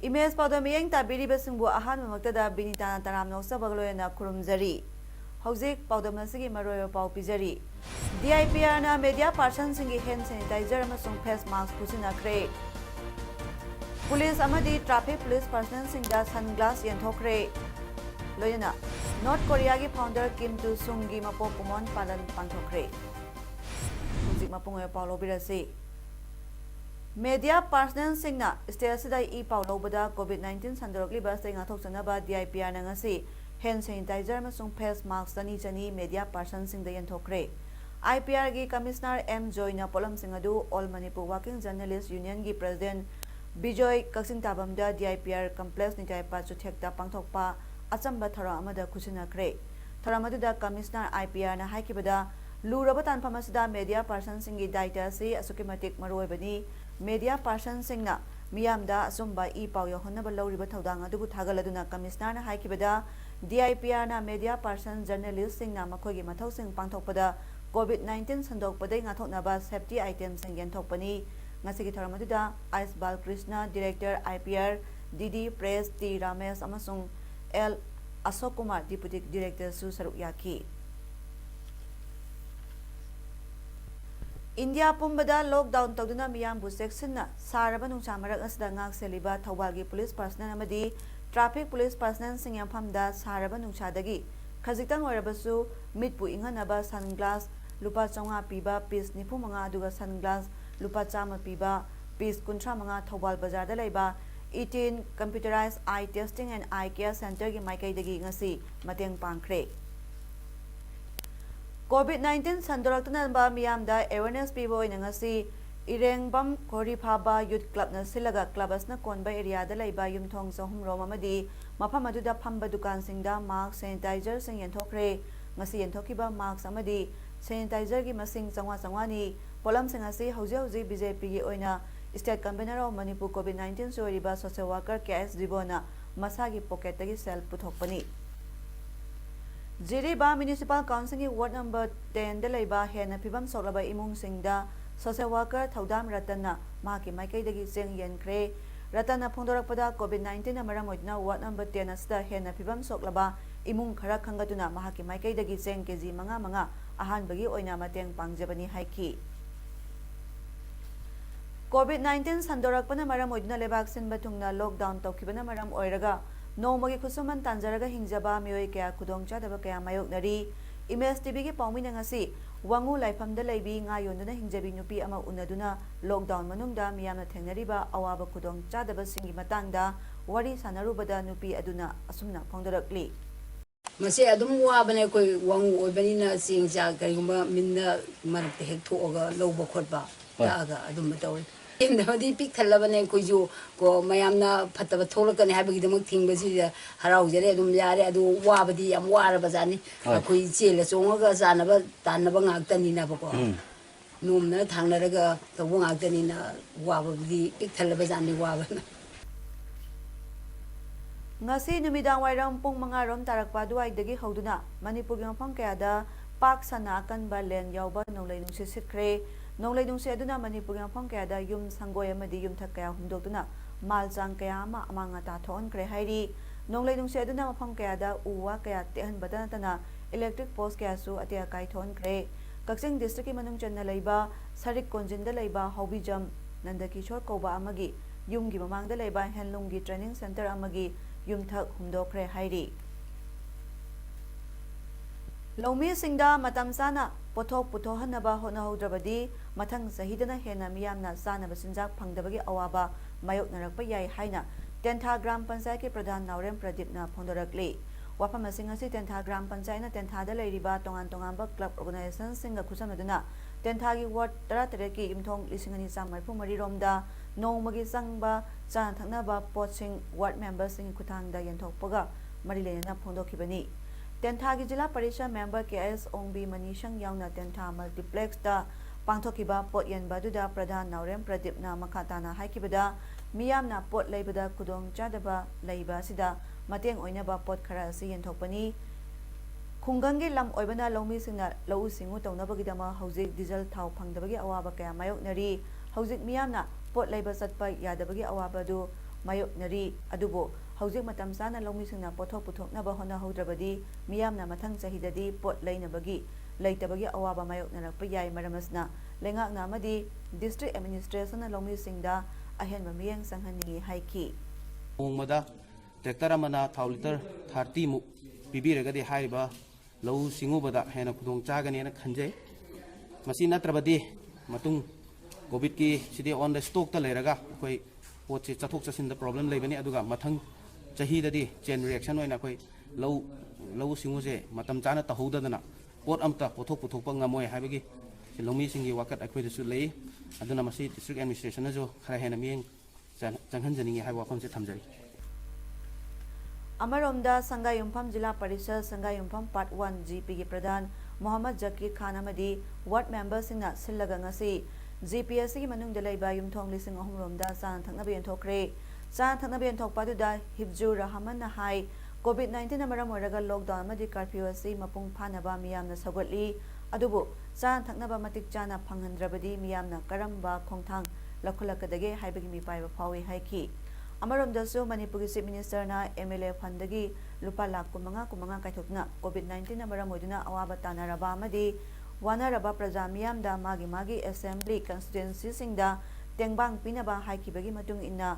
Image Paodam yang tabiri besungbu ahan memaktada Binita taram noksa bagloyana kurumjari. Hauzik Paodam nasigi maroyo pau pijari. DIPR na media person singi hand sanitizer amasung face mask pusinakre. Police amadi traffic police personnel singda sunglass yenthokre. Loyana North Korea gi founder Kim Tu Sung gi mapo pumon palan pangthokre. Hauzik mapungoy pau lobirasi. Media personnel singna state asida I pau lobada COVID-19 sandorokli bas tenga thoksanaba DIPR na ngasi hand sanitizer amasung face mask chani media person singda yenthokre. IPR gi Commissioner M Joy na polam singadu All Manipur Working Journalist Union gi President Bijoy Kaksing Tabamda DIPR complex ni taipa chuthekta pangthokpa achamba thara amada khusinakre. Tharamadda Commissioner IPR na haikibada luraba tanpham asida media person singi daita si asukimatik maroibani media person singna miyamda asumba I pau yohonnaba lawriba thodang adubu thagaladuna Commissioner na haikibada DIPR na media person journalist singna makhogi mathau sing pangthokpada COVID-19 sandokpadai ngathoknaba safety items sing yenthokpani ngasigi tharamadda Ice Bal Krishna Director IPR DD Press T Ramesh amasung L Ashok Kumar Deputy Director su saruk yaki. India pumbada lockdown tawduna miyambu sectionna saraba nungsa marak asda ngak seliba thawalgi police personnel amadi traffic police personnel singyam phamda saraba nungsadagi khajitang oirabasu mitpu inganaba sunglass lupa 500 piba piece 95 aduga sunglass lupa 100 piba piece 35 thawal bazar da leiba 18 computerized eye testing and eye care center gi maikai dagi ngasi mateng pangkhre. COVID-19 sandoraktana ba miyamda awareness pibo inangasi Irengbam Korifaba Youth Club na silaga clubas na konba area da laiba yumthong sa humrom amadi mafam aduda phamba dukan singda mask sanitizer sing yenthokre ngasi yenthokiba mask amadi sanitizer gi masing changwa ni polam sing asi hauji BJP gi oina state convener of Manipur COVID-19 soiriba social worker KS Dibona masagi pocket tagi self puthokpani. Jiriba Municipal Council Ward number 10 da laiba hena phibam soklaba imung singda social worker Paodam Ratana mahaki maikai dagi cheng yenkre Ratana phongdorakpada COVID-19 na maram oidna Ward number 10 asda hena phibam soklaba imung khara khangaduna mahaki maikai dagi cheng kg manga ahan bagi oina mateng pangjabani haiki. COVID-19 sandorakpana maram oidna lebak sinba thungna lockdown tawkhibana maram oiraga Nomagi Kusuman Tanjaraga Hingjaba Mioi Kaya Kudongchadaba Kaya Mayoknari Image TV gi paumina ngasi wangu laifamda laibi nga yonduna hingjabi nupi ama unaduna lockdown manungda miyamna thengnariba awaba kudongchadaba singi matangda wari sanarubada nupi aduna asumna phongdorakli. Mase adum wabane koi wangu oibanina singja karigumba minna marakte hek thoga lowba khotba taga adum tawi Hindi pik thalabane kuju ko mayamna phataba tholakani habagi damak thingbaji haraujare adum yare adu wabadi am wara bazani akoi chela chonga janaba tanaba ngaktani na bako numna thangnaraga tabu ngaktani na wabadi pik thalabajani wabana ngasi numidang wairam pung mga rom tarakpa duai dagi hauduna Manipur gi mafam kayada pak sana kan ba len yawba nonglai nungsi sitkre Nonglai nungsi aduna Manipur gi mafam kayada yum sanggoy amadi yum thak kaya humdokduna malchang kaya ama amanga ta thon kre hairi nonglai nungsi aduna mafam kayada uwa kaya tehan badana tana electric post kaya su atia kai thon kre Kaksing district ki manung channa leiba sarik konjinda leiba hobijam nandakishor koba amagi yum gi mamangda leiba handloom gi training center amagi yum thak humdokre hairi Lomi singda matam sana pothok puthohanaba honahaudrabadi mathang sahidana hena miyamna sana basinjak phangdabagi awaba mayoknarakpa yai haina Tentha Gram Panchayat ki Pradhan Naurem Pradipna phongdorakli wafam asing asi Tentha Gram Panchayat na Tentha da leiriba tongan ba club organization singa khusamaduna ꯇꯦꯟꯊꯥꯒꯤ ꯋꯥꯔꯗ 13ꯀꯤ ꯌꯨꯝꯊꯣꯡ 2,234 ꯔꯣꯝꯗ ꯅꯣꯡꯃꯒꯤ ꯆꯪꯕ ꯆꯥꯅ ꯊꯛꯅꯕ ꯄꯣꯠꯁꯤꯡ ꯋꯥꯔꯗ ꯃꯦꯝꯕꯔꯁꯤꯡꯒꯤ ꯈꯨꯠꯊꯥꯡꯗ ꯌꯦꯟꯊꯣꯛꯄꯒ ꯃꯔꯤ ꯂꯩꯅꯅ ꯐꯣꯡꯗꯣꯛꯈꯤꯕꯅꯤ꯫ ꯇꯦꯟꯊꯥꯒꯤ ꯖꯤꯂꯥ ꯄꯔꯤꯁꯗ ꯃꯦꯝꯕꯔ KS ꯑꯣꯡꯕꯤ ꯃꯅꯤꯁꯪ ꯌꯥꯎꯅ ꯇꯦꯟꯊꯥ ꯃꯜꯇꯤꯄ꯭ꯂꯦꯛꯁꯇ ꯄꯥꯡꯊꯣꯛꯈꯤꯕ ꯄꯣꯠ ꯌꯦꯟꯕ ꯑꯗꯨꯗ ꯄ꯭ꯔꯙꯥꯟ ꯅꯥꯎꯔꯦꯝ ꯄ꯭ꯔꯗꯤꯞꯅ ꯃꯈꯥ ꯇꯥꯅ ꯍꯥꯏꯈꯤꯕꯗ ꯃꯤꯌꯥꯝꯅ ꯄꯣꯠ ꯂꯩꯕꯗ ꯈꯨꯗꯣꯡꯆꯥꯗꯕ ꯂꯩꯕ ꯑꯁꯤꯗ ꯃꯇꯦꯡ ꯑꯣꯏꯅꯕ ꯄꯣꯠ ꯈꯔ ꯑꯁꯤ ꯌꯦꯟꯊꯣꯛꯄꯅꯤ꯫ ꯈꯨꯡꯒꯪꯒꯤ ꯂꯝ ꯑꯣꯏꯕꯅ ꯂꯧꯃꯤꯁꯤꯡꯅ ꯂꯧꯎ ꯁꯤꯡꯎ ꯇꯧꯅꯕꯒꯤꯗꯃꯛ ꯍꯧꯖꯤꯛ ꯗꯤꯖꯜ ꯊꯥꯎ ꯐꯪꯗꯕꯒꯤ ꯑꯋꯥꯕ ꯀꯌꯥ ꯃꯥꯌꯣꯛꯅꯔꯤ꯫ ꯍꯧꯖꯤꯛ ꯃꯤꯌꯥꯝꯅ ꯄꯣꯠ ꯂꯩꯕ ꯆꯠꯄ ꯌꯥꯗꯕꯒꯤ ꯑꯋꯥꯕ ꯑꯗꯨ ꯃꯥꯌꯣꯛꯅꯔꯤ꯫ ꯑꯗꯨꯕꯨ ꯍꯧꯖꯤꯛ ꯃꯇꯝ ꯆꯥꯅ ꯂꯧꯃꯤꯁꯤꯡꯅ ꯄꯣꯠꯊꯣꯛ ꯄꯨꯊꯣꯛꯅꯕ ꯍꯣꯠꯅꯍꯧꯗ꯭ꯔꯕꯗꯤ ꯃꯤꯌꯥꯝꯅ ꯃꯊꯪ ꯆꯍꯤꯗꯗꯤ ꯄꯣꯠ ꯂꯩꯅꯕꯒꯤ ꯂꯩꯇꯕꯒꯤ ꯑꯋꯥꯕ ꯃꯥꯌꯣꯛꯅꯔꯛꯄ ꯌꯥꯏ꯫ ꯃꯔꯝ ꯑꯁꯤꯅ ꯂꯩꯉꯥꯛꯅ ꯑꯃꯗꯤ ꯗꯤꯁꯇ꯭ꯔꯤꯛ ꯑꯦꯗꯃꯤꯅꯤꯁꯇ꯭ꯔꯦꯁꯟꯅ ꯂꯧꯃꯤꯁꯤꯡꯗ ꯑꯍꯦꯟꯕ ꯃꯤꯠꯌꯦꯡ ꯆꯪꯍꯟꯅꯤꯡꯏ ꯍꯥꯏꯈꯤ꯫ ꯅꯣꯡꯃꯗ ꯇ꯭ꯔꯦꯛꯇꯔ ꯑꯃꯅ ꯊꯥꯎ ꯂꯤꯇꯔ 30 ꯃꯨꯛ ꯄꯤꯕꯤꯔꯒꯗꯤ ꯍꯥꯏꯔꯤꯕ ꯂꯧꯎ ꯁꯤꯡꯎꯕꯗ ꯍꯦꯟꯅ ꯈꯨꯗꯣꯡ ꯆꯥꯒꯅꯤꯅ ꯈꯟꯖꯩ꯫ ꯃꯁꯤ ꯅꯠꯇ꯭ꯔꯕꯗꯤ ꯃꯇꯨꯡ ꯀꯣꯚꯤꯗꯀꯤ ꯁꯤꯗꯤ ꯑꯣꯟ ꯗ ꯁ꯭ꯇꯣꯛꯇ ꯂꯩꯔꯒ ꯑꯩꯈꯣꯏ ꯄꯣꯠꯁꯤ ꯆꯠꯊꯣꯛ ꯆꯠꯁꯤꯟꯗ ꯄ꯭ꯔꯣꯕ꯭ꯂꯦꯝ ꯂꯩꯕꯅꯤ꯫ ꯑꯗꯨꯒ ꯃꯊꯪ ꯆꯍꯤꯗꯗꯤ ꯆꯦꯟ ꯔꯤꯑꯦꯛꯁꯟ ꯑꯣꯏꯅ ꯑꯩꯈꯣꯏ ꯂꯧꯎ ꯁꯤꯡꯎꯁꯦ ꯃꯇꯝ ꯆꯥꯅ ꯇꯧꯍꯧꯗꯗꯅ ꯄꯣꯠ ꯑꯃꯇ ꯄꯣꯠꯊꯣꯛ ꯄꯨꯊꯣꯛꯄ ꯉꯝꯃꯣꯏ ꯍꯥꯏꯕꯒꯤ ꯂꯧꯃꯤꯁꯤꯡꯒꯤ ꯋꯥꯀꯠ ꯑꯩꯈꯣꯏꯗꯁꯨ ꯂꯩ꯫ ꯑꯗꯨꯅ ꯃꯁꯤ ꯗꯤꯁꯇ꯭ꯔꯤꯛ ꯑꯦꯗꯃꯤꯅꯤꯁꯇ꯭ꯔꯦꯁꯟꯅꯁꯨ ꯈꯔ ꯍꯦꯟꯅ ꯃꯤꯠꯌꯦꯡ ꯆꯪꯍꯟꯖꯅꯤꯡꯉꯤ ꯍꯥꯏꯕ ꯋꯥꯐꯝꯁꯦ ꯊꯝꯖꯔꯤ꯫ ꯑꯃꯔꯣꯝꯗ ꯁꯪꯒꯥꯏꯌꯨꯝꯐꯝ ꯖꯤꯂꯥ ꯄꯔꯤꯁꯗ ꯁꯪꯒꯥꯏꯌꯨꯝꯐꯝ ꯄꯥꯔꯠ 1 GPꯒꯤ ꯄ꯭ꯔꯙꯥꯟ ꯃꯣꯍꯝꯃꯗ ꯖꯀꯤꯔ ꯈꯥꯟ ꯑꯃꯗꯤ ꯋꯥꯔꯗ ꯃꯦꯝꯕꯔꯁꯤꯡꯅ ꯁꯤꯜꯂꯒ ꯉꯁꯤ GP ꯑꯁꯤꯒꯤ ꯃꯅꯨꯡꯗ ꯂꯩꯕ ꯌꯨꯝꯊꯣꯡ 3,000 ꯔꯣꯝꯗ ꯆꯥꯅ ꯊꯛꯅꯕ ꯌꯦꯟꯊꯣꯛꯈ꯭ꯔꯦ꯫ ꯆꯥꯅ ꯊꯛꯅꯕ ꯌꯦꯟꯊꯣꯛꯄ ꯑꯗꯨꯗ ꯍꯤꯞꯖꯨꯔ ꯔꯍꯃꯟꯅ ꯍꯥꯏ ꯀꯣꯚꯤꯗ-19ꯅ ꯃꯔꯝ ꯑꯣꯏꯔꯒ ꯂꯣꯛꯗꯥꯎꯟ ꯑꯃꯗꯤ ꯀꯔꯐ꯭ꯌꯨ ꯑꯁꯤ ꯃꯄꯨꯡ ꯐꯥꯅꯕ ꯃꯤꯌꯥꯝꯅ ꯁꯧꯒꯠꯂꯤ꯫ ꯑꯗꯨꯕꯨ ꯆꯥꯅ ꯊꯛꯅꯕ ꯃꯇꯤꯛ ꯆꯥꯅ ꯐꯪꯍꯟꯗ꯭ꯔꯕꯗꯤ ꯃꯤꯌꯥꯝꯅ ꯀꯔꯝꯕ ꯈꯣꯡꯊꯥꯡ ꯂꯧꯈꯠꯂꯛꯀꯗꯒꯦ ꯍꯥꯏꯕꯒꯤ ꯃꯤꯄꯥꯏꯕ ꯐꯥꯎꯏ ꯍꯥꯏꯈꯤ꯫ ꯑꯃꯔꯣꯝꯗꯁꯨ ꯃꯅꯤꯄꯨꯔꯒꯤ ꯆꯤꯐ ꯃꯤꯅꯤꯁꯇꯔꯅ MLA ꯐꯟꯗꯒꯤ ꯂꯨꯄꯥ ꯂꯥꯈ 15 ꯀꯥꯏꯊꯣꯛꯇꯨꯅ ꯀꯣꯚꯤꯗ-19ꯅ ꯃꯔꯝ ꯑꯣꯏꯗꯨꯅ ꯑꯋꯥꯕ ꯇꯥꯅꯔꯕ ꯑꯃꯗꯤ ꯋꯥꯅꯔꯕ ꯄ꯭ꯔꯖꯥ ꯃꯤꯌꯥꯝꯗ ꯃꯥꯒꯤ ꯑꯦꯁꯦꯝꯕ꯭ꯂꯤ ꯀꯟꯁꯇꯤꯇ꯭ꯌꯨꯑꯦꯟꯁꯤꯁꯤꯡꯗ ꯇꯦꯡꯕꯥꯡ ꯄꯤꯅꯕ ꯍꯥꯏꯈꯤꯕꯒꯤ ꯃꯇꯨꯡ ꯏꯟꯅ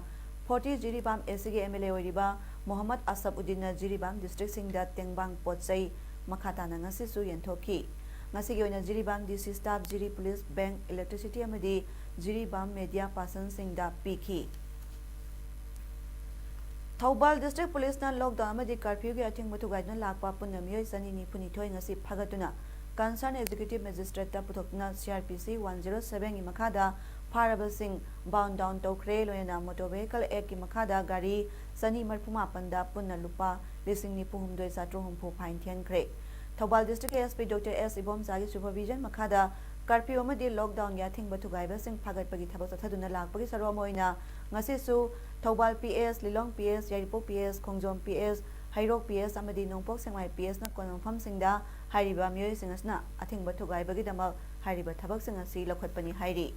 40 ꯖꯤꯔꯤꯕꯥꯝ SCꯒꯤ MLA ꯑꯣꯏꯔꯤꯕ ꯃꯣꯍꯝꯃꯗ ꯑꯁꯐꯎꯗꯤꯟꯅ ꯖꯤꯔꯤꯕꯥꯝ ꯗꯤꯁꯇ꯭ꯔꯤꯛꯁꯤꯡꯗ ꯇꯦꯡꯕꯥꯡ ꯄꯣꯠꯆꯩ ꯃꯈꯥ ꯇꯥꯅ ꯉꯁꯤꯁꯨ ꯌꯦꯟꯊꯣꯛꯈꯤ꯫ ꯉꯁꯤꯒꯤ ꯑꯣꯏꯅ Jiribam DC staff, Jiri police, bank, electricity ꯑꯃꯗꯤ ꯖꯤꯔꯤꯕꯥꯝ ꯃꯦꯗꯤꯌꯥ ꯄꯥꯔꯁꯟꯁꯤꯡꯗ ꯄꯤꯈꯤ꯫ ꯊꯧꯕꯥꯜ ꯗꯤꯁꯇ꯭ꯔꯤꯛ ꯄꯨꯂꯤꯁꯅ ꯂꯣꯛꯗꯥꯎꯟ ꯑꯃꯗꯤ ꯀꯔꯐ꯭ꯌꯨꯒꯤ ꯑꯊꯤꯡꯕ ꯊꯨꯒꯥꯏꯗꯨꯅ ꯂꯥꯛꯄ ꯄꯨꯟꯅ ꯃꯤꯑꯣꯏ 292 ꯉꯁꯤ ꯐꯥꯒꯠꯇꯨꯅ ꯀꯟꯁꯔꯟ ꯑꯦꯛꯖꯤꯀ꯭ꯌꯨꯇꯤꯚ ꯃꯦꯖꯤꯁꯇ꯭ꯔꯦꯠꯇ ꯄꯨꯊꯣꯛꯇꯨꯅ CRPC 107ꯒꯤ ꯃꯈꯥꯗ ꯐꯥꯔꯕꯁꯤꯡ ꯕꯥꯎꯟ ꯗꯥꯎꯟ ꯇꯧꯈ꯭ꯔꯦ꯫ ꯂꯣꯏꯅꯅ ꯃꯣꯇꯣꯔ ꯚꯦꯍꯤꯀꯜ ꯑꯦꯛꯠꯀꯤ ꯃꯈꯥꯗ ꯒꯥꯔꯤ 239ꯗ ꯄꯨꯟꯅ ꯂꯨꯄꯥ 94,700 ꯐꯥꯏꯟ ꯊꯤꯍꯟꯈ꯭ꯔꯦ꯫ ꯊꯧꯕꯥꯜ ꯗꯤꯁꯇ꯭ꯔꯤꯛꯀꯤ SP ꯗꯣꯛꯇꯔ S ꯏꯕꯣꯝꯆꯥꯒꯤ ꯁꯨꯄꯔꯚꯤꯖꯟ ꯃꯈꯥꯗ ꯀꯔꯐ꯭ꯌꯨ ꯑꯃꯗꯤ ꯂꯣꯛꯗꯥꯎꯟꯒꯤ ꯑꯊꯤꯡꯕ ꯊꯨꯒꯥꯏꯕꯁꯤꯡ ꯐꯥꯒꯠꯄꯒꯤ ꯊꯕꯛ ꯆꯠꯊꯗꯨꯅ ꯂꯥꯛꯄꯒꯤ ꯁꯔꯨꯛ ꯑꯃ ꯑꯣꯏꯅ ꯉꯁꯤꯁꯨ Thoubal PS, Lilong PS, Yairipok PS, Khongjom PS, ꯍꯩꯔꯣꯛ PS ꯑꯃꯗꯤ ꯅꯣꯡꯄꯣꯛ ꯁꯦꯛꯃꯥꯏ PSꯅ ꯀꯣꯟꯕ ꯃꯐꯝꯁꯤꯡꯗ ꯍꯥꯏꯔꯤꯕ ꯃꯤꯑꯣꯏꯁꯤꯡ ꯑꯁꯤꯅ ꯑꯊꯤꯡꯕ ꯊꯨꯒꯥꯏꯕꯒꯤꯗꯃꯛ ꯍꯥꯏꯔꯤꯕ ꯊꯕꯛꯁꯤꯡ ꯑꯁꯤ ꯂꯧꯈꯠꯄꯅꯤ ꯍꯥꯏꯔꯤ꯫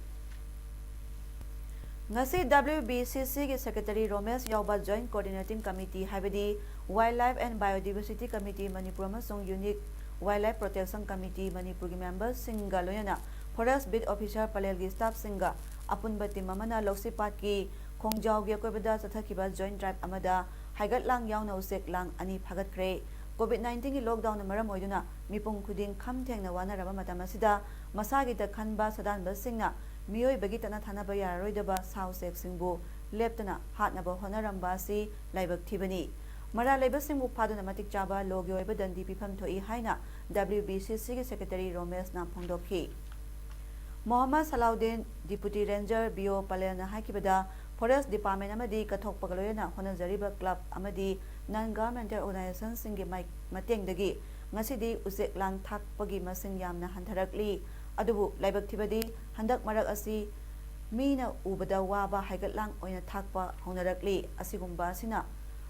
ꯉꯁꯤ WBCCꯒꯤ ꯁꯦꯀ꯭ꯔꯦꯇꯔꯤ ꯔꯣꯃꯦꯁ ꯌꯥꯎꯕ ꯖꯣꯏꯟꯠ ꯀꯣꯑꯣꯔꯗꯤꯅꯦꯇꯤꯡ ꯀꯃꯤꯇꯤ ꯍꯥꯏꯕꯗꯤ ꯋꯥꯏꯜꯗꯂꯥꯏꯐ ꯑꯦꯟड ꯕꯥꯏꯑꯣꯗꯥꯏꯕꯔꯁꯤꯇꯤ ꯀꯃꯤꯇꯤ ꯃꯅꯤꯄꯨꯔ ꯑꯃꯁꯨꯡ ꯌꯨꯅꯤꯛ ꯋꯥꯏꯜꯗꯂꯥꯏꯐ ꯄ꯭ꯔꯣꯇꯦꯛꯁꯟ ꯀꯃꯤꯇꯤ ꯃꯅꯤꯄꯨꯔꯒꯤ ꯃꯦꯝꯕꯔꯁꯤꯡꯒ ꯂꯣꯏꯅꯅ ꯐꯣꯔꯦꯁꯠ ꯕꯤꯠ ꯑꯣꯐꯤꯁꯥꯔ ꯄꯂꯦꯜꯒꯤ ꯁ꯭ꯇꯥꯐꯁꯤꯡꯒ ꯑꯄꯨꯟꯕ ꯇꯤꯝ ꯑꯃꯅ ꯂꯧꯁꯤꯄꯥꯠꯀꯤ ꯈꯣꯡꯖꯥꯎꯒꯤ ꯑꯀꯣꯏꯕꯗ ꯆꯠꯊꯈꯤꯕ ꯖꯣꯏꯟꯠ ꯗ꯭ꯔꯥꯏꯕ ꯑꯃꯗ ꯍꯥꯏꯒꯠꯂꯥꯡ ꯌꯥꯎꯅ ꯎꯆꯦꯛ ꯂꯥꯡ 2 ꯐꯥꯒꯠꯈ꯭ꯔꯦ꯫ ꯀꯣꯚꯤꯗ-19ꯒꯤ ꯂꯣꯛꯗꯥꯎꯟꯅ ꯃꯔꯝ ꯑꯣꯏꯗꯨꯅ ꯃꯤꯄꯨꯝ ꯈꯨꯗꯤꯡ ꯈꯝ ꯊꯦꯡꯅ ꯋꯥꯅꯔꯕ ꯃꯇꯝ ꯑꯁꯤꯗ ꯃꯁꯥꯒꯤꯗ ꯈꯟꯕ ꯁꯥꯗꯥꯟꯕꯁꯤꯡꯅ ꯃꯤꯑꯣꯏꯕꯒꯤ ꯇꯠꯅ ꯊꯥꯅꯕ ꯌꯥꯔꯔꯣꯏꯗꯕ ꯁꯥ-ꯎꯆꯦꯛꯁꯤꯡꯕꯨ ꯂꯦꯞꯇꯅ ꯍꯥꯠꯅꯕ ꯍꯣꯠꯅꯔꯝꯕ ꯑꯁꯤ ꯂꯥꯏꯕꯛ ꯊꯤꯕꯅꯤ꯫ ꯃꯔꯥꯜ ꯂꯩꯕꯁꯤꯡꯕꯨ ꯐꯥꯗꯨꯅ ꯃꯇꯤꯛ ꯆꯥꯕ ꯂꯣꯒꯤ ꯑꯣꯏꯕ ꯗꯟꯗꯤ ꯄꯤꯐꯝ ꯊꯣꯛꯏ ꯍꯥꯏꯅ WBCCꯒꯤ ꯁꯦꯀ꯭ꯔꯦꯇꯔꯤ ꯔꯣꯃꯦꯁꯅ ꯐꯣꯡꯗꯣꯛꯈꯤ꯫ Mohammad Salauddin, deputy ranger BO ꯄꯂꯦꯜꯅ ꯍꯥꯏꯈꯤꯕꯗ ꯐꯣꯔꯦꯁꯠ ꯗꯤꯄꯥꯔꯠꯃꯦꯟꯠ ꯑꯃꯗꯤ ꯀꯠꯊꯣꯛꯄꯒ ꯂꯣꯏꯅꯅ ꯍꯣꯠꯅꯖꯔꯤꯕ ꯀ꯭ꯂꯕ ꯑꯃꯗꯤ ꯅꯟ-ꯒꯚꯔꯟꯃꯦꯟꯇꯦꯜ ꯑꯣꯔꯒꯅꯥꯏꯖꯦꯁꯟꯁꯤꯡꯒꯤ ꯃꯇꯦꯡꯗꯒꯤ ꯉꯁꯤꯗꯤ ꯎꯆꯦꯛ ꯂꯥꯡ ꯊꯥꯛꯄꯒꯤ ꯃꯁꯤꯡ ꯌꯥꯝꯅ ꯍꯟꯊꯔꯛꯂꯤ꯫ ꯑꯗꯨꯕꯨ ꯂꯥꯏꯕꯛ ꯊꯤꯕꯗꯤ ꯍꯟꯗꯛ ꯃꯔꯛ ꯑꯁꯤ ꯃꯤꯅ ꯎꯕꯗ ꯋꯥꯕ ꯍꯥꯏꯒꯠꯂꯥꯡ ꯑꯣꯏꯅ ꯊꯥꯛꯄ ꯍꯧꯅꯔꯛꯂꯤ꯫ ꯑꯁꯤꯒꯨꯝꯕ ꯑꯁꯤꯅ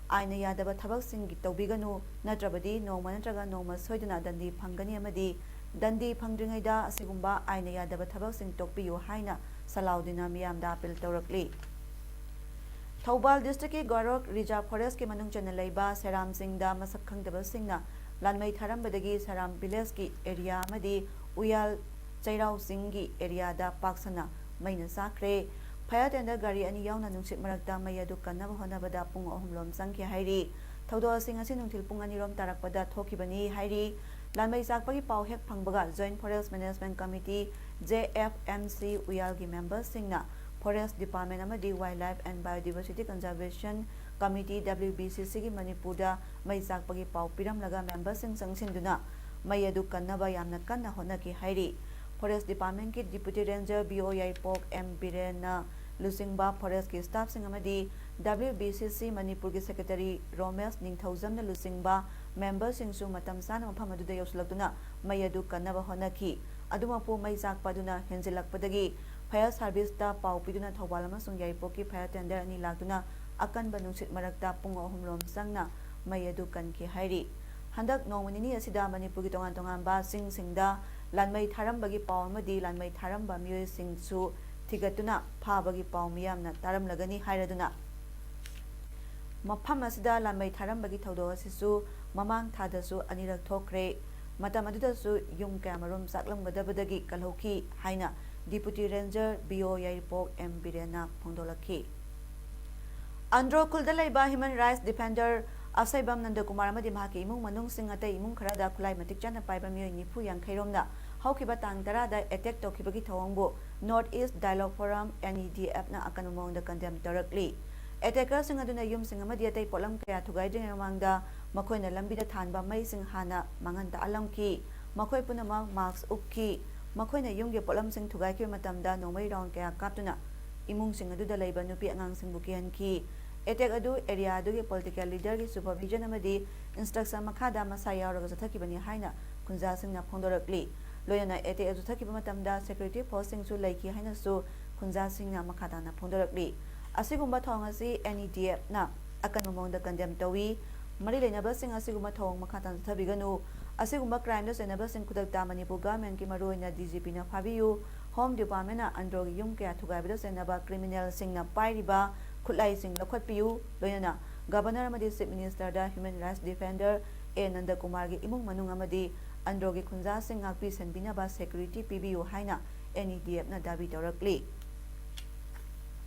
ꯑꯥꯏꯟꯅ ꯌꯥꯗꯕ ꯊꯕꯛꯁꯤꯡ ꯇꯧꯕꯤꯒꯅꯨ, ꯅꯠꯇ꯭ꯔꯕꯗꯤ ꯅꯣꯡꯃ ꯅꯠꯇ꯭ꯔꯒ ꯅꯣꯡꯃ ꯁꯣꯏꯗꯅ ꯗꯟꯗꯤ ꯐꯪꯒꯅꯤ ꯑꯃꯗꯤ ꯗꯟꯗꯤ ꯐꯪꯗ꯭ꯔꯤꯉꯩꯗ ꯑꯁꯤꯒꯨꯝꯕ ꯑꯥꯏꯟꯅ ꯌꯥꯗꯕ ꯊꯕꯛꯁꯤꯡ ꯇꯣꯛꯄꯤꯌꯨ ꯍꯥꯏꯅ ꯁꯂꯥꯎꯗꯤꯟꯅ ꯃꯤꯌꯥꯝꯗ ꯑꯄꯤꯜ ꯇꯧꯔꯛꯂꯤ꯫ ꯊꯧꯕꯥꯜ ꯗꯤꯁꯇ꯭ꯔꯤꯛꯀꯤ ꯒ꯭ꯋꯥꯔꯣꯛ ꯔꯤꯖꯥꯔꯚ ꯐꯣꯔꯦꯁꯠꯀꯤ ꯃꯅꯨꯡ ꯆꯟꯅ ꯂꯩꯕ ꯁꯦꯔꯥꯝꯁꯤꯡꯗ ꯃꯁꯛ ꯈꯪꯗꯕꯁꯤꯡꯅ ꯂꯥꯟꯃꯩ ꯊꯥꯔꯝꯕꯗꯒꯤ ꯁꯦꯔꯥꯝ ꯚꯤꯂꯦꯖꯀꯤ ꯑꯦꯔꯤꯌꯥ ꯑꯃꯗꯤ ꯎꯌꯥꯜ ꯆꯩꯔꯥꯎ ꯆꯤꯡꯒꯤ ꯑꯦꯔꯤꯌꯥꯗ ꯄꯥꯛ-ꯁꯟꯅ ꯃꯩꯅ ꯆꯥꯛꯈ꯭ꯔꯦ꯫ ꯐꯥꯌꯔ ꯇꯦꯟꯗꯔ ꯒꯥꯔꯤ 2 ꯌꯥꯎꯅ ꯅꯨꯡꯁꯤꯠ ꯃꯔꯛꯇ ꯃꯩ ꯑꯗꯨ ꯀꯟꯅꯕ ꯍꯣꯠꯅꯕꯗ ꯄꯨꯡ 3 ꯆꯪꯈꯤ ꯍꯥꯏꯔꯤ꯫ ꯊꯧꯗꯣꯛ ꯑꯁꯤ ꯉꯁꯤ ꯅꯨꯡꯊꯤꯜ ꯄꯨꯡ 2 ꯇꯥꯔꯛꯄꯗ ꯊꯣꯛꯈꯤꯕꯅꯤ ꯍꯥꯏꯔꯤ꯫ ꯂꯥꯟꯃꯩ ꯆꯥꯛꯄꯒꯤ ꯄꯥꯎ ꯍꯦꯛ ꯐꯪꯕꯒ joint forest management committee JFMC ꯎꯌꯥꯜꯒꯤ ꯃꯦꯝꯕꯔꯁꯤꯡꯅ ꯐꯣꯔꯦꯁꯠ ꯗꯤꯄꯥꯔꯠꯃꯦꯟꯠ ꯑꯃꯗꯤ wildlife and biodiversity conservation committee WBCCꯒꯤ ꯃꯅꯤꯄꯨꯔꯗ ꯃꯩ ꯆꯥꯛꯄꯒꯤ ꯄꯥꯎ ꯄꯤꯔꯝꯂꯒ ꯃꯦꯝꯕꯔꯁꯤꯡ ꯆꯪꯁꯤꯟꯗꯨꯅ ꯃꯩ ꯑꯗꯨ ꯀꯟꯅꯕ ꯌꯥꯝꯅ ꯀꯟꯅ ꯍꯣꯠꯅꯈꯤ ꯍꯥꯏꯔꯤ꯫ ꯐꯣꯔꯦꯁ ꯗꯤꯄꯥꯔꯠꯃꯦꯟꯠꯀꯤ deputy ranger BO Yaipok M ꯕꯤꯔꯦꯟꯅ ꯂꯨꯆꯤꯡꯕ ꯐꯣꯔꯦꯁꯠꯀꯤ स्टाफꯁꯤꯡ ꯑꯃꯗꯤ WBCC ꯃꯅꯤꯄꯨꯔꯒꯤ ꯁꯦꯀ꯭ꯔꯦꯇꯔꯤ ꯔꯣꯃꯦꯁ ꯅꯤꯡꯊꯧꯖꯝꯅ ꯂꯨꯆꯤꯡꯕ ꯃꯦꯝꯕꯔꯁꯤꯡꯁꯨ ꯃꯇꯝ ꯆꯥꯅ ꯃꯐꯝ ꯑꯗꯨꯗ ꯌꯧꯁꯤꯜꯂꯛꯇꯨꯅ ꯃꯩ ꯑꯗꯨ ꯀꯟꯅꯕ ꯍꯣꯠꯅꯈꯤ ꯑꯗꯨꯃꯛꯄꯨ ꯃꯩ ꯆꯥꯛꯄ ꯑꯗꯨꯅ ꯍꯦꯟꯖꯤꯜꯂꯛꯄꯗꯒꯤ ꯐꯥꯌꯔ ꯁꯥꯔꯚꯤꯁꯇ ꯄꯥꯎ ꯄꯤꯗꯨꯅ ꯊꯧꯕꯥꯜ ꯑꯃꯁꯨꯡ ꯌꯥꯏꯄꯣꯛꯀꯤ ꯐꯥꯌꯔ ꯇꯦꯟꯗꯔ ꯑꯅꯤ ꯂꯥꯛꯇꯨꯅ ꯑꯀꯟꯕ ꯅꯨꯡꯁꯤꯠ ꯃꯔꯛꯇ ꯄꯨꯡ 3 ꯆꯪꯅ ꯃꯩ ꯑꯗꯨ ꯀꯟꯈꯤ ꯍꯥꯏꯔꯤ ꯍꯟꯗꯛ ꯅꯣꯡꯃ ꯅꯤꯅꯤ ꯑꯁꯤꯗ ꯃꯅꯤꯄꯨꯔꯒꯤ ꯇꯣꯉꯥꯟ-ꯇꯣꯉꯥꯟꯕ ꯆꯤꯡꯁꯤꯡꯗ ꯂꯥꯟꯃꯩ ꯊꯥꯔꯝꯕꯒꯤ ꯄꯥꯎ ꯑꯃꯗꯤ ꯂꯥꯟꯃꯩ ꯊꯥꯔꯝꯕ ꯃꯤꯑꯣꯏꯁꯤꯡꯁꯨ ꯊꯤꯒꯠꯇꯨꯅ ꯐꯥꯕꯒꯤ ꯄꯥꯎ ꯃꯤꯌꯥꯝꯅ ꯇꯥꯔꯝꯂꯒꯅꯤ ꯍꯥꯏꯔꯗꯨꯅ ꯃꯐꯝ ꯑꯁꯤꯗ ꯂꯥꯟꯃꯩ ꯊꯥꯔꯝꯕꯒꯤ ꯊꯧꯗꯣꯛ ꯑꯁꯤꯁꯨ ꯃꯃꯥꯡ ꯊꯥꯗꯁꯨ ꯑꯅꯤꯔꯛ ꯊꯣꯛꯈ꯭ꯔꯦ ꯃꯇꯝ ꯑꯗꯨꯗꯁꯨ ꯌꯨꯝ ꯀꯌꯥꯃꯔꯨꯝ ꯆꯥꯛꯂꯝꯒꯗꯕꯗꯒꯤ ꯀꯜꯍꯧꯈꯤ ꯍꯥꯏꯅ deputy ranger BO Yaipok M ꯕꯤꯔꯦꯟꯅ ꯐꯣꯡꯗꯣꯛꯂꯛꯈꯤ ꯑꯟꯗ꯭ꯔꯣ ꯈꯨꯜꯗ ꯂꯩꯕ human rights defender Asheibam Nandakumar ꯑꯃꯗꯤ ꯃꯍꯥꯛꯀꯤ ꯏꯃꯨꯡ ꯃꯅꯨꯡꯁꯤꯡ ꯑꯇꯩ ꯏꯃꯨꯡ ꯈꯔꯗ ꯈꯨꯠꯂꯥꯏ ꯃꯇꯤꯛ ꯆꯥꯅ ꯄꯥꯏꯕ ꯃꯤꯑꯣꯏ 90 ꯌꯥꯡꯈꯩꯔꯣꯝꯅ ꯍꯧꯈꯤꯕ ꯇꯥꯡ 10ꯗ ꯑꯦꯇꯦꯛ ꯇꯧꯈꯤꯕꯒꯤ ꯊꯧꯑꯣꯡꯕꯨ ꯅꯣꯔꯊ ꯏꯁꯠ ꯗꯥꯏꯂꯣꯒ ꯐꯣꯔꯝ NEDFꯅ ꯑꯀꯟꯕ ꯃꯑꯣꯡꯗ ꯀꯟꯗꯦꯝ ꯇꯧꯔꯛꯂꯤ ꯑꯦꯇꯦꯀꯔꯁꯤꯡ ꯑꯗꯨꯅ ꯌꯨꯝꯁꯤꯡ ꯑꯃꯗꯤ ꯑꯇꯩ ꯄꯣꯠꯂꯝ ꯀꯌꯥ ꯊꯨꯒꯥꯏꯗ꯭ꯔꯤꯉꯩ ꯃꯃꯥꯡꯗ ꯃꯈꯣꯏꯅ ꯂꯝꯕꯤꯗ ꯊꯥꯟꯕ ꯃꯩꯁꯤꯡ ꯍꯥꯟꯅ ꯃꯥꯡꯍꯟ ꯇꯥꯛꯍꯜꯂꯝꯈꯤ ꯃꯈꯣꯏ ꯄꯨꯝꯅꯃꯛ ꯃꯥꯛꯁ ꯎꯞꯈꯤ ꯃꯈꯣꯏꯅ ꯌꯨꯝꯒꯤ ꯄꯣꯠꯂꯝꯁꯤꯡ ꯊꯨꯒꯥꯏꯈꯤꯕ ꯃꯇꯝꯗ ꯅꯣꯡꯃꯩ ꯔꯥꯎꯟ ꯀꯌꯥ ꯀꯥꯞꯇꯨꯅ ꯏꯃꯨꯡꯁꯤꯡ ꯑꯗꯨꯗ ꯂꯩꯕ ꯅꯨꯄꯤ ꯑꯉꯥꯡꯁꯤꯡꯕꯨ ꯀꯤꯍꯟꯈꯤ ꯑꯦꯇꯦꯛ ꯑꯗꯨ ꯑꯦꯔꯤꯌꯥ ꯑꯗꯨꯒꯤ ꯄꯣꯂꯤꯇꯤꯀꯦꯜ ꯂꯤꯗꯔꯒꯤ ꯁꯨꯄꯔꯚꯤꯖꯟ ꯑꯃꯗꯤ ꯏꯟꯁꯇ꯭ꯔꯛꯁꯟ ꯃꯈꯥꯗ ꯃꯁꯥ ꯌꯥꯎꯔꯒ ꯆꯠꯊꯈꯤꯕꯅꯤ ꯍꯥꯏꯅ ꯈꯨꯟꯖꯥꯁꯤꯡꯅ ꯐꯣꯡꯗꯣꯔꯛꯂꯤ ꯂꯣꯏꯅꯅ ꯑꯦꯇꯦꯛ ꯑꯗꯨ ꯆꯠꯊꯈꯤꯕ ꯃꯇꯝꯗ ꯁꯦꯀ꯭ꯌꯨꯔꯤꯇꯤ ꯐꯣꯔꯁꯁꯤꯡꯁꯨ ꯂꯩꯈꯤ ꯍꯥꯏꯅꯁꯨ ꯈꯨꯟꯖꯥꯁꯤꯡꯅ ꯃꯈꯥ ꯇꯥꯅ ꯐꯣꯡꯗꯣꯔꯛꯂꯤ ꯑꯁꯤꯒꯨꯝꯕ ꯊꯧꯑꯣꯡ ꯑꯁꯤ NEDFꯅ ꯑꯀꯟꯕ ꯃꯑꯣꯡꯗ ꯀꯟꯗꯦꯝ ꯇꯧꯏ ꯃꯔꯤ ꯂꯩꯅꯕꯁꯤꯡ ꯑꯁꯤꯒꯨꯝꯕ ꯊꯧꯑꯣꯡ ꯃꯈꯥ ꯇꯥꯅ ꯆꯠꯊꯕꯤꯒꯅꯨ ꯑꯁꯤꯒꯨꯝꯕ ꯀ꯭ꯔꯥꯏꯝꯗ ꯆꯩꯅꯕꯁꯤꯡ ꯈꯨꯗꯛꯇ ꯃꯅꯤꯄꯨꯔ ꯒꯚꯔꯟꯃꯦꯟꯠꯀꯤ ꯃꯔꯨꯑꯣꯏꯅ DGPꯅ ꯐꯥꯕꯤꯌꯨ ꯍꯣꯝ ꯗꯤꯄꯥꯔꯠꯃꯦꯟꯠꯅ ꯑꯟꯗ꯭ꯔꯣꯒꯤ ꯌꯨꯝ ꯀꯌꯥ ꯊꯨꯒꯥꯏꯕꯗ ꯆꯩꯅꯕ ꯀ꯭ꯔꯤꯃꯤꯅꯦꯜꯁꯤꯡꯅ ꯄꯥꯏꯔꯤꯕ ꯈꯨꯠꯂꯥꯏꯁꯤꯡ ꯂꯧꯈꯠꯄꯤꯌꯨ ꯂꯣꯏꯅꯅ ꯒꯚꯔꯅꯔ ꯑꯃꯗꯤ ꯆꯤꯐ ꯃꯤꯅꯤꯁꯇꯔꯗ ꯍ꯭ꯌꯨꯃꯦꯟ ꯔꯥꯏꯠꯁ ꯗꯤꯐꯦꯟꯗꯔ ꯅꯟꯗꯀꯨꯃꯥꯔꯒꯤ ꯏꯃꯨꯡ ꯃꯅꯨꯡ ꯑꯃꯗꯤ ꯑꯟꯗ꯭ꯔꯣꯒꯤ ꯈꯨꯟꯖꯥꯁꯤꯡ ꯉꯥꯛꯄꯤ ꯁꯦꯟꯕꯤꯅꯕ ꯁꯦꯀ꯭ꯌꯨꯔꯤꯇꯤ ꯄꯤꯕꯤꯌꯨ ꯍꯥꯏꯅ NEDFꯅ ꯗꯥꯕꯤ ꯇꯧꯔꯛꯂꯤ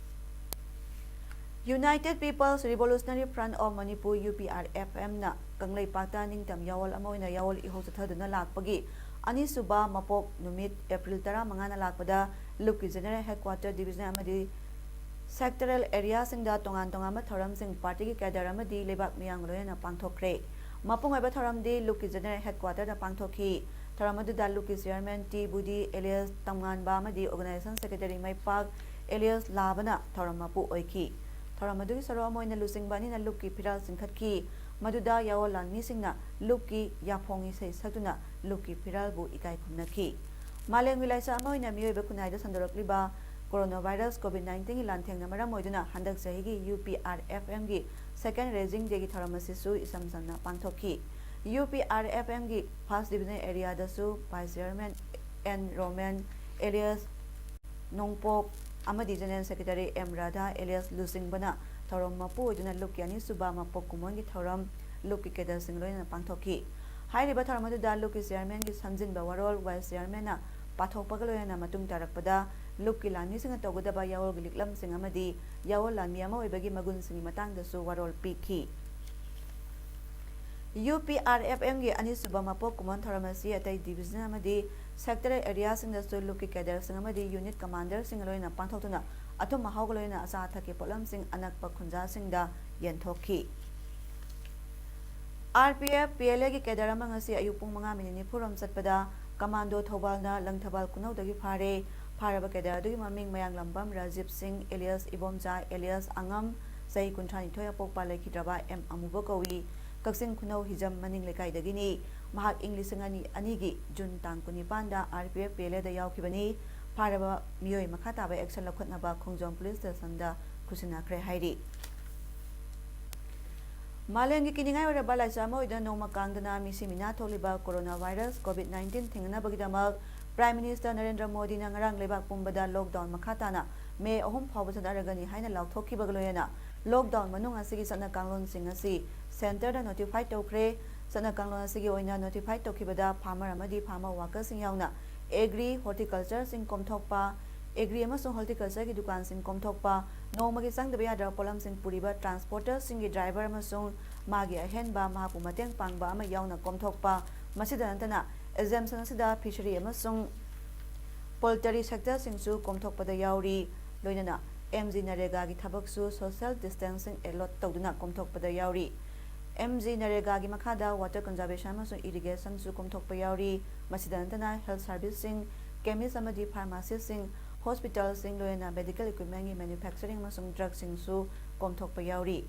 united people's revolutionary front of Manipur UPRFMꯅ ꯀꯪꯂꯩꯄꯥꯛꯇ ꯅꯤꯡꯇꯝ ꯌꯥꯋꯣꯜ ꯑꯃ ꯑꯣꯏꯅ ꯌꯥꯋꯣꯜ ꯏꯍꯧ ꯆꯠꯊꯗꯨꯅ ꯂꯥꯛꯄꯒꯤ ꯑꯅꯤꯁꯨꯕ ꯃꯄꯣꯛ ꯅꯨꯃꯤꯠ ꯑꯦꯄ꯭ꯔꯤꯜ 15ꯅ ꯂꯥꯛꯄꯗ ꯂꯨꯞꯀꯤ ꯖꯦꯅꯔꯦꯜ ꯍꯦꯗꯀ꯭ꯋꯥꯔꯇꯔ ꯗꯤꯕꯤꯖꯟ ꯑꯃꯗꯤ ꯁꯦꯛꯇꯔꯦꯜ ꯑꯦꯔꯤꯌꯥꯁꯤꯡꯗ ꯇꯣꯉꯥꯟ-ꯇꯣꯉꯥꯟꯕ ꯊꯧꯔꯝꯁꯤꯡ ꯄꯥꯔꯇꯤꯒꯤ ꯀꯦꯗꯔ ꯑꯃꯗꯤ ꯂꯩꯕꯥꯛ ꯃꯤꯌꯥꯝꯒ ꯂꯣꯏꯅꯅ ꯄꯥꯡꯊꯣꯛꯈ꯭ꯔꯦ ꯃꯄꯨꯡ ꯑꯣꯏꯕ ꯊꯧꯔꯝꯗꯤ ꯂꯨꯞꯀꯤ ꯖꯦꯅꯔꯦꯜ ꯍꯦꯗꯀ꯭ꯋꯥꯔꯇꯔꯗ ꯄꯥꯡꯊꯣꯛꯈꯤ ꯊꯧꯔꯝ ꯑꯗꯨꯗ ꯂꯨꯞꯀꯤ ꯆꯤꯌꯔꯃꯦꯟ T ꯕꯨꯗꯤ ꯑꯦꯂꯤꯌꯁ ꯇꯝꯉꯥꯟꯕ ꯑꯃꯗꯤ ꯑꯣꯔꯒꯅꯥꯏꯖꯦꯁꯟ ꯁꯦꯀ꯭ꯔꯦꯇꯔꯤ ꯃꯩꯄꯥꯛ ꯑꯦꯂꯤꯌꯁ ꯂꯥꯕꯅ ꯊꯧꯔꯝ ꯃꯄꯨ ꯑꯣꯏꯈꯤ ꯊꯧꯔꯝ ꯑꯗꯨꯒꯤ ꯁꯔꯨꯛ ꯑꯃ ꯑꯣꯏꯅ ꯂꯨꯆꯤꯡꯕ ꯑꯅꯤꯅ ꯂꯨꯞꯀꯤ ꯐꯤꯔꯥꯜ ꯆꯤꯡꯈꯠꯈꯤ ꯃꯗꯨꯗ ꯌꯥꯋꯣꯜ ꯂꯥꯟꯃꯤꯁꯤꯡꯅ ꯂꯨꯞꯀꯤ ꯌꯥꯐꯣꯡ ꯏꯁꯩ ꯁꯛꯇꯨꯅ ꯂꯨꯞꯀꯤ ꯐꯤꯔꯥꯜꯕꯨ ꯏꯀꯥꯏ ꯈꯨꯝꯅꯈꯤ ꯃꯥꯂꯦꯝꯒꯤ ꯂꯥꯏꯆꯠ ꯑꯃ ꯑꯣꯏꯅ ꯃꯤꯑꯣꯏꯕ ꯈꯨꯟꯅꯥꯏꯗ ꯁꯟꯗꯣꯔꯛꯂꯤꯕ ꯀꯣꯔꯣꯅꯥ ꯚꯥꯏꯔꯁ COVID-19ꯒꯤ ꯂꯥꯟꯊꯦꯡꯅ ꯃꯔꯝ ꯑꯣꯏꯗꯨꯅ ꯍꯟꯗꯛ ꯆꯍꯤꯒꯤ UPRFMꯒꯤ ꯁꯦꯀꯦꯟ ꯔꯦꯖꯤꯡ ꯗꯦꯒꯤ ꯊꯧꯔꯝ ꯑꯁꯤꯁꯨ ꯏꯆꯝ ꯆꯝꯅ ꯄꯥꯡꯊꯣꯛꯈꯤ UPRFMꯒꯤ ꯐꯥꯔꯁꯠ ꯗꯤꯕꯤꯖꯟ ꯑꯦꯔꯤꯌꯥꯗꯁꯨ vice chairman N Romen alias Nongpok ꯑꯃꯗꯤ general secretary M Radha alias ꯂꯨꯆꯤꯡꯕꯅ ꯊꯧꯔꯝ ꯃꯄꯨ ꯑꯣꯏꯗꯨꯅ ꯂꯨꯞꯀꯤ ꯑꯅꯤꯁꯨꯕ ꯃꯄꯣꯛ ꯀꯨꯝꯑꯣꯟꯒꯤ ꯊꯧꯔꯝ ꯂꯨꯞꯀꯤ ꯀꯦꯗꯔꯁꯤꯡ ꯂꯣꯏꯅꯅ ꯄꯥꯡꯊꯣꯛꯈꯤ ꯍꯥꯏꯔꯤꯕ ꯊꯧꯔꯝ ꯑꯗꯨꯗ ꯂꯨꯞꯀꯤ ꯆꯤꯌꯔꯃꯦꯟꯒꯤ ꯁꯝꯖꯤꯟꯕ ꯋꯥꯔꯣꯜ ꯚꯥꯏꯁ ꯆꯤꯌꯔꯃꯦꯟꯅ ꯄꯥꯊꯣꯛꯄꯒ ꯂꯣꯏꯅꯅ ꯃꯇꯨꯡ ꯇꯥꯔꯛꯄꯗ ꯂꯨꯞꯀꯤ ꯂꯥꯟꯃꯤꯁꯤꯡꯅ ꯇꯧꯒꯗꯕ ꯌꯥꯋꯣꯜꯒꯤ ꯂꯤꯛꯂꯝꯁꯤꯡ ꯑꯃꯗꯤ ꯌꯥꯋꯣꯜ ꯂꯥꯟꯃꯤ ꯑꯃ ꯑꯣꯏꯕꯒꯤ ꯃꯒꯨꯟꯁꯤꯡꯒꯤ ꯃꯇꯥꯡꯗꯁꯨ ꯋꯥꯔꯣꯜ ꯄꯤꯈꯤ UPRFMꯒꯤ ꯑꯅꯤꯁꯨꯕ ꯃꯄꯣꯛ ꯀꯨꯝꯑꯣꯟ ꯊꯧꯔꯝ ꯑꯁꯤ ꯑꯇꯩ ꯗꯤꯕꯤꯖꯟ ꯑꯃꯗꯤ ꯁꯦꯛꯇꯔꯦꯜ ꯑꯦꯔꯤꯌꯥꯁꯤꯡꯗꯁꯨ ꯂꯨꯞꯀꯤ ꯀꯦꯗꯔꯁꯤꯡ ꯑꯃꯗꯤ ꯌꯨꯅꯤꯠ ꯀꯃꯥꯟꯗꯔꯁꯤꯡꯒ ꯂꯣꯏꯅꯅ ꯄꯥꯡꯊꯣꯛꯇꯨꯅ ꯑꯊꯨꯝ ꯑꯍꯥꯎꯒ ꯂꯣꯏꯅꯅ ꯑꯆꯥ ꯑꯊꯛꯀꯤ ꯄꯣꯠꯂꯝꯁꯤꯡ ꯑꯅꯛꯄ ꯈꯨꯟꯖꯥꯁꯤꯡꯗ ꯌꯦꯟꯊꯣꯛꯈꯤ RPF PLAꯒꯤ ꯀꯦꯗꯔ ꯑꯃ ꯉꯁꯤ ꯑꯌꯨꯛ ꯄꯨꯡ 5:40 ꯆꯠꯄꯗ ꯀꯃꯥꯟꯗꯣ ꯊꯧꯕꯥꯜꯅ ꯂꯪꯊꯕꯥꯜ ꯈꯨꯅꯧꯗꯒꯤ ꯐꯥꯔꯦ ꯐꯥꯔꯕ ꯀꯦꯗꯔ ꯑꯗꯨꯒꯤ ꯃꯃꯤꯡ ꯃꯌꯥꯡꯂꯝꯕꯝ ꯔꯥꯖꯤꯕ ꯁꯤꯡ ꯑꯦꯂꯤꯌꯁ ꯏꯕꯣꯝꯆꯥ ꯑꯦꯂꯤꯌꯁ ꯑꯉꯝ ꯆꯍꯤ 52 ꯑꯄꯣꯛꯄ ꯂꯩꯈꯤꯗ꯭ꯔꯕ M ꯑꯃꯨꯕ ꯀꯧꯏ ꯀꯛꯆꯤꯡ ꯈꯨꯅꯧ ꯍꯤꯖꯝ ꯃꯅꯤꯡ ꯂꯩꯀꯥꯏꯗꯒꯤꯅꯤ ꯃꯍꯥꯛ ꯏꯪ 2002ꯒꯤ ꯖꯨꯟ ꯇꯥꯡ 19ꯗ RPF PLAꯗ ꯌꯥꯎꯈꯤꯕꯅꯤ ꯐꯥꯔꯕ ꯃꯤꯑꯣꯏ ꯃꯈꯥ ꯇꯥꯕ ꯑꯦꯛꯁꯟ ꯂꯧꯈꯠꯅꯕ ꯈꯣꯡꯖꯣꯝ ꯄꯨꯂꯤꯁ ꯁ꯭ꯇꯦꯁꯟꯗ ꯈꯨꯠꯁꯤꯟꯅꯈ꯭ꯔꯦ ꯍꯥꯏꯔꯤ ꯃꯥꯂꯦꯝꯒꯤ ꯀꯤꯅꯤꯡꯉꯥꯏ ꯑꯣꯏꯔꯕ ꯂꯥꯏꯆꯠ ꯑꯃ ꯑꯣꯏꯗꯨꯅ ꯅꯣꯡꯃ ꯀꯥꯡꯗꯅ ꯃꯤꯁꯤ ꯃꯤꯅꯥ ꯊꯣꯛꯂꯤꯕ ꯀꯣꯔꯣꯅꯥ ꯚꯥꯏꯔꯁ COVID-19 ꯊꯤꯡꯅꯅꯕꯒꯤꯗꯃꯛ ꯄ꯭ꯔꯥꯏꯝ ꯃꯤꯅꯤꯁꯇꯔ ꯅꯔꯦꯟꯗ꯭ꯔ ꯃꯣꯗꯤꯅ ꯉꯔꯥꯡ ꯂꯩꯕꯥꯛ ꯄꯨꯝꯕꯗ ꯂꯣꯛꯗꯥꯎꯟ ꯃꯈꯥ ꯇꯥꯅ ꯃꯦ 3 ꯐꯥꯎꯕ ꯆꯠꯅꯔꯒꯅꯤ ꯍꯥꯏꯅ ꯂꯥꯎꯊꯣꯛꯈꯤꯕꯒ ꯂꯣꯏꯅꯅ ꯂꯣꯛꯗꯥꯎꯟ ꯃꯅꯨꯡ ꯑꯁꯤꯒꯤ ꯆꯠꯅ ꯀꯥꯡꯂꯣꯟꯁꯤꯡ ꯑꯁꯤ ꯁꯦꯟꯇꯔꯗ ꯅꯣꯇꯤꯐꯥꯏ ꯇꯧꯈ꯭ꯔꯦ ꯆꯠꯅ ꯀꯥꯡꯂꯣꯟ ꯑꯁꯤꯒꯤ ꯑꯣꯏꯅ ꯅꯣꯇꯤꯐꯥꯏ ꯇꯧꯈꯤꯕꯗ ꯐꯥꯔꯃꯔ ꯑꯃꯗꯤ ꯐꯥꯔꯃꯔ ꯋꯥꯔꯀꯔꯁꯤꯡ ꯌꯥꯎꯅ ꯑꯦꯒ꯭ꯔꯤ ꯍꯣꯔꯇꯤꯀꯜꯆꯔꯁꯤꯡ ꯀꯣꯝꯊꯣꯛꯄ ꯑꯦꯒ꯭ꯔꯤ ꯑꯃꯁꯨꯡ ꯍꯣꯔꯇꯤꯀꯜꯆꯔꯒꯤ ꯗꯨꯀꯥꯟꯁꯤꯡ ꯀꯣꯝꯊꯣꯛꯄ ꯅꯣꯡꯃꯒꯤ ꯆꯪꯗꯕ ꯌꯥꯗ꯭ꯔꯕ ꯄꯣꯠꯂꯝꯁꯤꯡ ꯄꯨꯔꯤꯕ ꯇ꯭ꯔꯥꯟꯁꯄꯣꯔꯇꯔꯁꯤꯡꯒꯤ ꯗ꯭ꯔꯥꯏꯚꯔ ꯑꯃꯁꯨꯡ ꯃꯥꯒꯤ ꯑꯍꯦꯟꯕ ꯃꯍꯥꯛꯄꯨ ꯃꯇꯦꯡ ꯄꯥꯡꯕ ꯑꯃ ꯌꯥꯎꯅ ꯀꯣꯝꯊꯣꯛꯄ ꯃꯁꯤꯗ ꯅꯠꯇꯅ ꯑꯦꯛꯖꯦꯝꯁꯟ ꯑꯁꯤꯗ ꯐꯤꯁꯔꯤ ꯑꯃꯁꯨꯡ ꯄꯣꯜꯇꯔꯤ ꯁꯦꯛꯇꯔꯁꯤꯡꯁꯨ ꯀꯣꯝꯊꯣꯛꯄꯗ ꯌꯥꯎꯔꯤ ꯂꯣꯏꯅꯅ MG ꯅꯔꯦꯒꯥꯒꯤ ꯊꯕꯛꯁꯨ ꯁꯣꯁꯤꯌꯦꯜ ꯗꯤꯁꯇꯦꯟꯁꯤꯡ ꯑꯦꯂꯣꯠ ꯇꯧꯗꯨꯅ ꯀꯣꯝꯊꯣꯛꯄꯗ ꯌꯥꯎꯔꯤ MG ꯅꯔꯦꯒꯥꯒꯤ ꯃꯈꯥꯗ ꯋꯥꯇꯔ ꯀꯟꯖꯥꯔꯕꯦꯁꯟ ꯑꯃꯁꯨꯡ ꯏꯔꯤꯒꯦꯁꯟꯁꯨ ꯀꯣꯝꯊꯣꯛꯄ ꯌꯥꯎꯔꯤ ꯃꯁꯤꯗ ꯅꯠꯇꯅ health ꯁꯥꯔꯚꯤꯁꯁꯤꯡ chemist amadi pharmacist sing hospital sing loina medical equipment gi manufacturing amasung drug sing su komthokpa yauri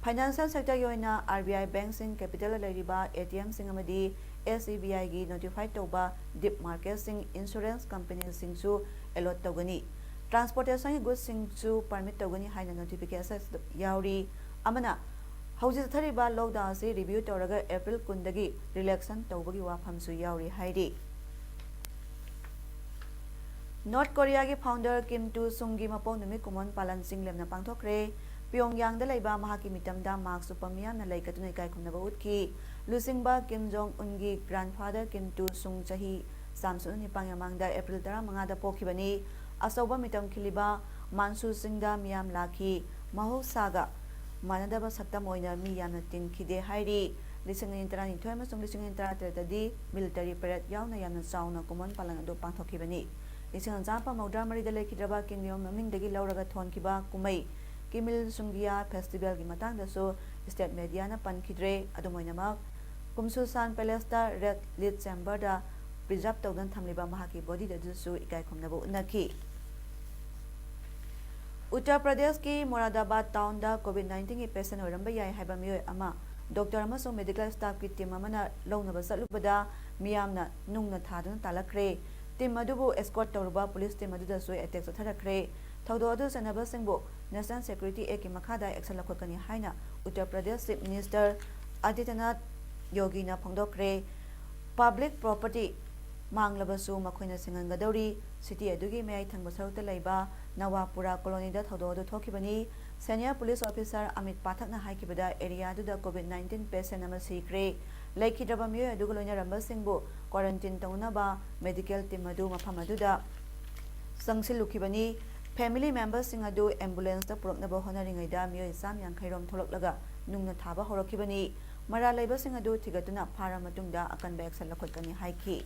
financial sector yoina RBI bank sing capital lairiba ATM sing amadi SCBI gi notified toba deep market sing insurance company sing su allot togani transportation goods sing su permit togani haina notification yauri amana hauji thariba lockdown se review toraga April 10 dagi relaxation tobagi wafam su yauri haidi North Korea gi founder Kim Tu Sung gi mapong numi kumon palan sing lemna pangthokre Pyongyang da leiba mahaki mitamda mark supamya na laikatuna kai khumna ba utki lusingba Kim Jong Un gi grandfather Kim Tu Sung chahi samsun ni pangyamangda April 15 da pokhibani asoba mitam khiliba mansu singda miyam lakhi mahosaga manadaba saktam oina mi yamna tin khide hairi lising ni tarani thoi ma sung lising ni tarate di military parade yauna yamna sauna kumon palan adu pangthokibani lising jampa maudra mari da lekhidraba kingdom maming dagi lauraga thonkiba kumai Kimil Sungia Festival gi matang da so state media na pankhidre adumoina ma kumsu san palace da red lit chamber da preserve tawdan thamliba mahaki body da su ikai khumna bu unaki Uttar Pradesh ki Moradabad town da COVID-19 gi patient oramba yai haiba mioi ama doctor amasung medical staff ki team amana longna ba salubada miyamna nungna thadun talakre team adubu escort tawruba police team adu da so attack satharakre Thaudo adu sanaba singbo National Security Act ki makhada action lakhokani haina Uttar Pradesh Chief Minister Adityanath Yogi na phongdokre public property manglabasu makhoina singangadori city adugi mai thangba sarukta leiba Nawapura colony da thaudo adu thokibani senior police officer Amit Pathak na haikibada area adu da COVID-19 patient ama sikre laikhidraba myoy adu goloina ramba singbo quarantine taunaba medical team adu mafam adu da sangsilukibani Family members sing adu ambulance ta puroknaba honaringai da miyoi sam yang khairom tholaklaga nungna thaba horokibani mara leiba sing adu thigatuna phara matungda akan ba action lakhotani haiki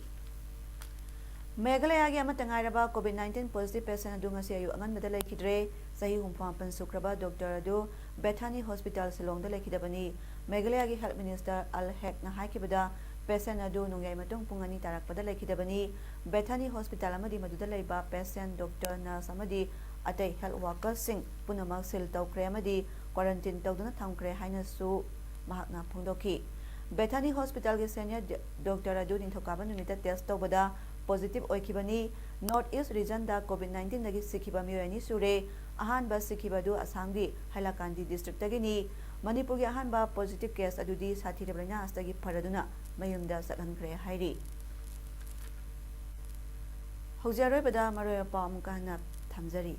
Meghalaya gi amatangairaba COVID-19 positive patient adu ngasi ayu angan meda laikhidre sahi humpan sukraba doctor adu Bethany Hospital Silong da laikhidabani Meghalaya gi health minister Al Haq na haikibada patient adu nungai matung pungani tarakpada laikhidabani Bethany Hospital amadi maduda leiba patient doctor nurse amadi atai health workers sing punamak sil tawkre amadi quarantine tawduna thamkre haina su mahakna phongdoki Bethany Hospital gi senior doctor adu nintokaba numita test tawbada positive oikibani North East region da COVID-19 dagi sikhiba miyani sure ahan ba sikhiba du Assam gi Hailakandi district dagini Manipur gi ahan ba positive case adudi sathi rebrana astagi pharaduna mayumda sakhankre hairi Haujaroi bada maroya pam kana thamjari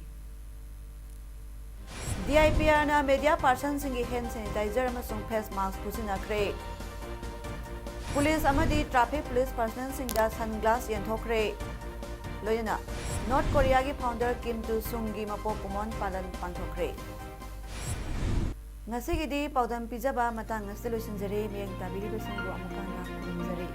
DIPR na media person singi hand sanitizer amasung face mask pusinakre Police amadi traffic police personnel singda sunglass yenthokre loyana North Korea gi founder Kim Tu Sung gi mapo kumon palan pangthokre Ngasigidi Paodam pijaba matang solution jari miyang tabiri besingbu amukana jari